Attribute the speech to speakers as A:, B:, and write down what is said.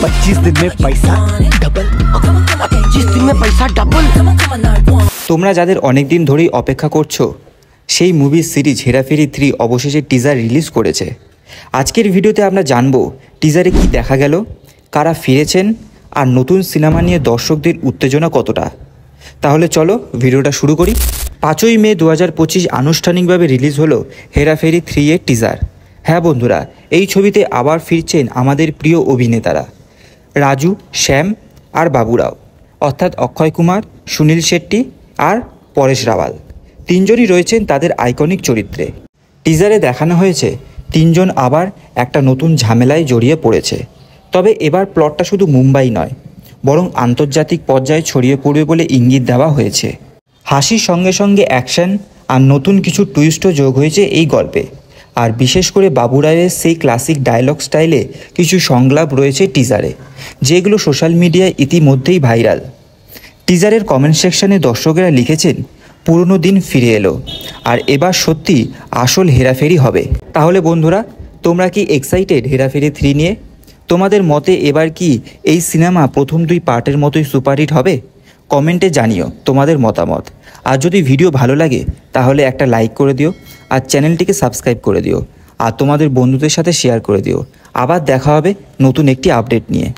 A: 25 दिन में पैसा डबल 25 दिन में पैसा डबल।
B: তোমরা যাদের অনেক দিন ধরেই অপেক্ষা করছো সেই মুভি সিরিজ হেরাফেরি 3 অবশেষে টিজার রিলিজ করেছে। আজকের ভিডিওতে আমরা জানবো টিজারে কি দেখা গেল, কারা ফিরেছেন আর নতুন সিনেমা নিয়ে দর্শকদের উত্তেজনা কতটা। তাহলে চলো ভিডিওটা শুরু করি। 5ই মে 2025 আনুষ্ঠানিকভাবে রিলিজ হলো হেরাফেরি 3 এর টিজার। হ্যাঁ বন্ধুরা, এই ছবিতে আবার ফিরছেন আমাদের প্রিয় অভিনেতারা রাজু, শ্যাম আর বাবুরাও, অর্থাৎ অক্ষয় কুমার, সুনীল শেট্টি আর পরেশ রাওয়াল। তিনজনই রয়েছেন তাদের আইকনিক চরিত্রে। টিজারে দেখানো হয়েছে তিনজন আবার একটা নতুন ঝামেলায় জড়িয়ে পড়েছে। তবে এবার প্লটটা শুধু মুম্বাই নয়, বরং আন্তর্জাতিক পর্যায়ে ছড়িয়ে পড়বে বলে ইঙ্গিত দেওয়া হয়েছে। হাসির সঙ্গে সঙ্গে অ্যাকশন আর নতুন কিছু টুইস্টও যোগ হয়েছে এই গল্পে। আর বিশেষ করে বাবু রায়ের সেই ক্লাসিক ডায়লগ স্টাইলে কিছু সংলাপ রয়েছে টিজারে, যেগুলো সোশ্যাল মিডিয়ায় ইতিমধ্যেই ভাইরাল। টিজারের কমেন্ট সেকশনে দর্শকেরা লিখেছেন পুরনো দিন ফিরে এলো আর এবার সত্যি আসল হেরাফেরি হবে। তাহলে বন্ধুরা, তোমরা কি এক্সাইটেড হেরাফেরি 3 নিয়ে? তোমাদের মতে এবার কি এই সিনেমা প্রথম 2 পার্টের মতোই সুপারহিট হবে? কমেন্টে জানিও তোমাদের মতামত। আর যদি ভিডিও ভালো লাগে তাহলে একটা লাইক করে দিও আর চ্যানেলটিকে সাবস্ক্রাইব করে দিও আর তোমাদের বন্ধুদের সাথে শেয়ার করে দিও। আবার দেখা হবে নতুন একটি আপডেট নিয়ে।